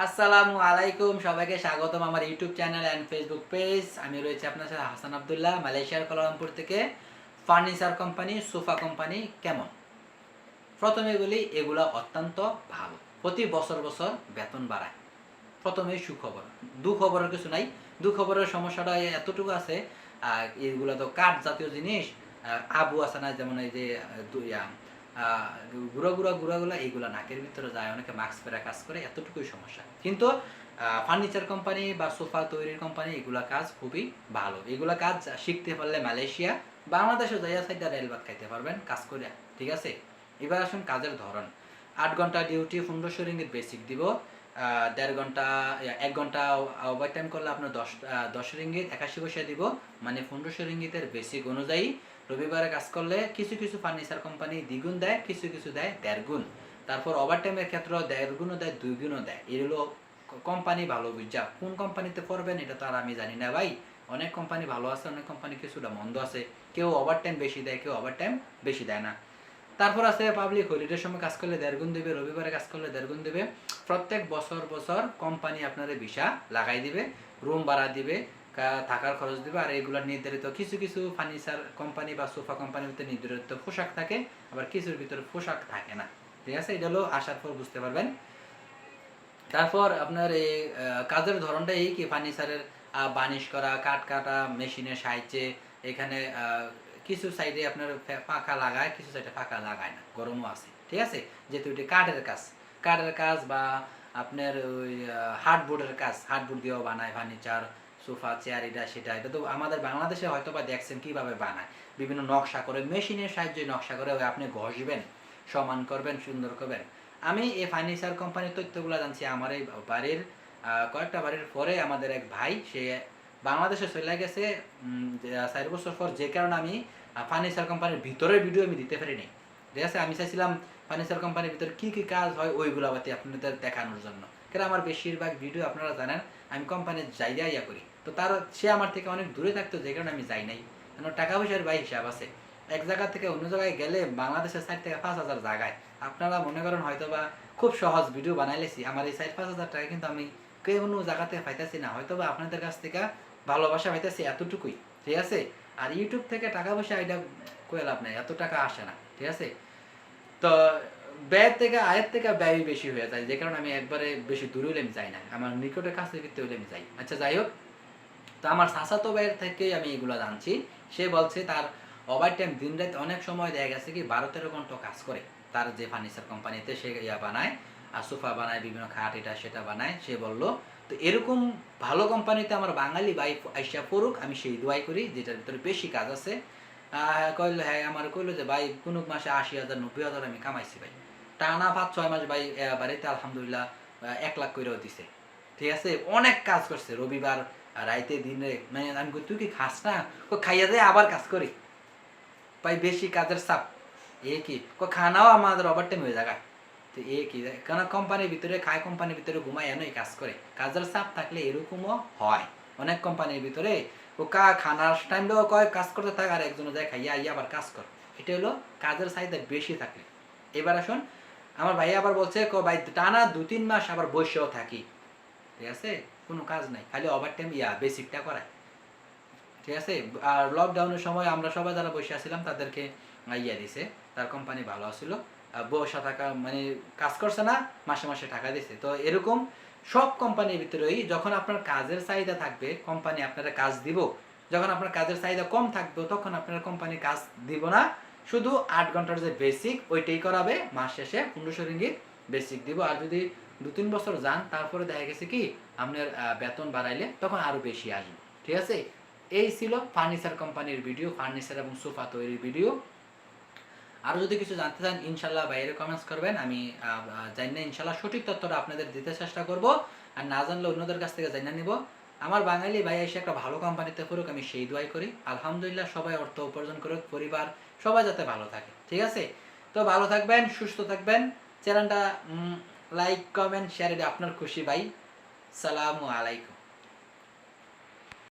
আসসালামুআলাইকুম, সবাইকে স্বাগতম আমার YouTube channel and Facebook page. আমি রয়েছে আপনার সাথে হাসান আবদুল্লাহ, মালয়েশিয়ার কোলালামপুর থেকে। ফার্নিচার কোম্পানি, সোফা কোম্পানি কেমন? প্রথমে বলি, এগুলা অত্যন্ত ভালো। প্রতি বছর বছর বেতন বাড়ায়। প্রথমে সুখবর, দুখবরের কিছু নাই। দুখবরের সমস্যাটা এতটুকু আছে, এগুলো তো কাঠ জাতীয় জিনিস। আবু আছে না, যেমন এই যে গুঁড়াগুলা এইগুলা নাকের ভিতরে যায়, অনেকে মাস্ক পরে কাজ করে, এতটুকুই সমস্যা। কিন্তু ফার্নিচার কোম্পানি বা সোফা তৈরির কোম্পানি এগুলা কাজ খুবই ভালো। এগুলা কাজ শিখতে পারলে মালয়েশিয়া, বাংলাদেশে যাইয়া সাইডা রেল ভাত খাইতে পারবেন কাজ করে, ঠিক আছে? এবার আসুন কাজের ধরন। 8 ঘন্টা ডিউটি, 1500 রিঙ্গিত বেসিক দিব। 1.5 ঘন্টা 1 ঘন্টা ওভার টাইম করলে আপনার 10 রিঙ্গিত 81 পয়সা দিব, মানে 1500 রিঙ্গিতের বেসিক অনুযায়ী। রবিবারে কাজ করলে কিছু কিছু ফার্নিচার কোম্পানি দ্বিগুণ দেয়, কিছু কিছু দেয় 1.5 গুণ। তারপর ওভার টাইমের ক্ষেত্রে 1.5 গুণও দেয়, 2 গুণও দেয়। এগুলো কোম্পানি ভালো বুঝা। কোন কোম্পানিতে পড়বেন এটা তো আর আমি জানি না ভাই। অনেক কোম্পানি ভালো আছে, অনেক কোম্পানি কিছুটা মন্দ আছে। কেউ ওভার টাইম বেশি দেয়, কেউ ওভার টাইম বেশি দেয় না। তারপর আছে পাবলিক হলিডের সময় কাজ করলে 1.5 গুণ দেবে, রবিবারে কাজ করলে 1.5 গুণ দেবে। প্রত্যেক বছর বছর কোম্পানি আপনার ভিসা লাগাই দিবে, রুম ভাড়া দিবে, থাকার খরচ দিবে। আর এগুলো নির্ধারিত কিছু কিছু ফার্নিচার কোম্পানি বা সোফা কোম্পানির ভিতরে নির্ধারিত পোশাক থাকে, আবার কিছুর ভিতরে পোশাক থাকে না, ঠিক আছে? এটা হলো আসার পর বুঝতে পারবেন। তারপর আপনার এই কাজের ধরনটা এই কি, ফার্নিচারের বার্নিশ করা, কাঠ কাটা মেশিনের সাহায্যে। এখানে কিছু সাইডে আপনার পাখা লাগায়, কিছু সাইডে পাখা লাগায় না, গরমও আছে, ঠিক আছে? যেহেতু এটি কাঠের কাজ বা আপনার ওই হার্ডবোর্ডের কাজ, হার্ডবোর্ড দিয়েও বানায় ফার্নিচার, সোফা চেয়ার, এটা তো আমাদের বাংলাদেশে হয়তো বা দেখছেন কিভাবে বানায়। বিভিন্ন নকশা করে, মেশিনের সাহায্যে নকশা করে আপনি ঘষবেন, সমান করবেন, সুন্দর করবেন। আমি এই ফার্নিচার কোম্পানির তথ্যগুলো জানছি আমার এই বাড়ির কয়েকটা বাড়ির পরে। আমাদের এক ভাই, সে বাংলাদেশে চলে গেছে 4 বছর পর, যে কারণে আমি ফার্নিচার কোম্পানির ভিতরের ভিডিও আমি দিতে পারিনি, ঠিক আছে? আমি চাইছিলাম ফার্নিচার কোম্পানির ভিতরে কী কী কাজ হয় ওইগুলো বাতি আপনাদের দেখানোর জন্য। কারণ আমার বেশিরভাগ ভিডিও আপনারা জানেন আমি কোম্পানির ইয়া করি, তো সে আমার থেকে অনেক দূরে থাকতো, যে কারণে আমি যাই নাই। কারণ টাকা পয়সার ভাই হিসাব আছে। এক জায়গা থেকে অন্য জায়গায় গেলে বাংলাদেশের 4 থেকে 5,000 জায়গায় আপনারা মনে করেন হয়তো বা খুব সহজ ভিডিও বানাইলেছি, আমার এই 4-5 হাজার টাকা কিন্তু আমি কোনো জায়গাতে পাইতেছি না। হয়তো বা আপনাদের কাছ থেকে ভালোবাসা পাইতেছি এতটুকুই, ঠিক আছে? আর ইউটিউব থেকে টাকা পয়সা এটা কয়ে লাভ নাই, এত টাকা আসে না, ঠিক আছে? তো আয়ের থেকে ব্যয় বেশি হয়ে যায়, যে কারণে আমি একবারে বেশি দূরে হলে আমি যাই না, আমার নিকটের কাছে ভিত্তি হলে আমি যাই। আচ্ছা, যাই হোক, তো আমার চাচাতো ভাইয়ের থেকেই আমি এগুলো জানছি। সে বলছে তার ওভার টাইম দিন রাত অনেক সময় দেখা গেছে কি 12-13 ঘন্টা কাজ করে। তার যে ফার্নিচার কোম্পানিতে সে বানায়, আর সোফা বানায়, বিভিন্ন খাট এটা সেটা বানায়, সে বলল। তো এরকম ভালো কোম্পানিতে আমার বাঙালি ভাই আইসা পড়ুক, আমি সেই দোয়াই করি, যেটার ভিতরে বেশি কাজ আছে। কইল, হ্যাঁ, আমার কইলো যে ভাই কোনো মাসে 80,000 90,000 আমি কামাইছি ভাই, টানা 5-6 মাস ভাই। বাড়িতে আলহামদুলিল্লাহ 1 লাখ কইরাও দিছে, ঠিক আছে? অনেক কাজ করছে, রবিবার রাইতে দিনে। মানে আমি কই, তুই কি খাস না? খাইয়া যায় আবার কাজ করি ভাই, বেশি কাজের চাপ। এ কি খানাও আমাদের ওভার টাইম হয়ে যায়। তো এ কি, কারণ কোম্পানির ভিতরে খায়, কোম্পানির ভিতরে ঘুমায়, এনই কাজ করে। কাজের চাপ থাকলে এরকমও হয় অনেক কোম্পানির ভিতরে। খানার টাইমটাও কয় কাজ করতে থাক, আর একজনে যায় খাইয়া আইয়া আবার কাজ কর। এটা হলো কাজের চাহিদা বেশি থাকলে। এবার আসুন, আমার ভাই আবার বলছে ভাই টানা 2-3 মাস আবার বসেও থাকি, ঠিক আছে? কোনো কাজ নাই, খালি ওভার টাইম বেসিকটা করায়, ঠিক আছে? আর লকডাউনের সময় আমরা সবাই যারা বসে আছিলাম তাদেরকে দিছে, তার কোম্পানি ভালো ছিল, বসে থাকা মানে কাজ করছে না, মাসে মাসে টাকা দিছে। তো এরকম সব কোম্পানির ভিতরেই যখন আপনার কাজের চাহিদা থাকবে কোম্পানি আপনারা কাজ দিব, যখন আপনার কাজের চাহিদা কম থাকবে তখন আপনার কোম্পানি কাজ দিব না। শুধু 8 ঘন্টার যে বেসিক ওইটাই করাবে, মাস শেষে 1500 রিঙ্গিত বেসিক দিব। আর যদি 2-3 বছর যান, তারপরে দেখা গেছে কি আপনার বেতন বাড়াইলে তখন আরো বেশি আসবে, ঠিক আছে? এই ছিল ফার্নিচার কোম্পানির ভিডিও, ফার্নিচার এবং সোফা তৈরির ভিডিও। আরও যদি কিছু জানতে চান ইনশাল্লাহ বাইরে কমেন্টস করবেন, আমি জানি না ইনশাল্লাহ সঠিক তথ্যটা আপনাদের দিতে চেষ্টা করব। আর না জানলে অন্যদের কাছ থেকে জানিয়ে নিব। আমার বাঙালি ভাই এসে একটা ভালো কোম্পানিতে পড়ুক, আমি সেই দোয়াই করি। আলহামদুলিল্লাহ সবাই অর্থ উপার্জন করুক, পরিবার সবাই যাতে ভালো থাকে, ঠিক আছে? তো ভালো থাকবেন, সুস্থ থাকবেন। চ্যানেলটা লাইক কমেন্ট শেয়ার, এটা আপনার খুশি ভাই। সালামু আলাইকুম।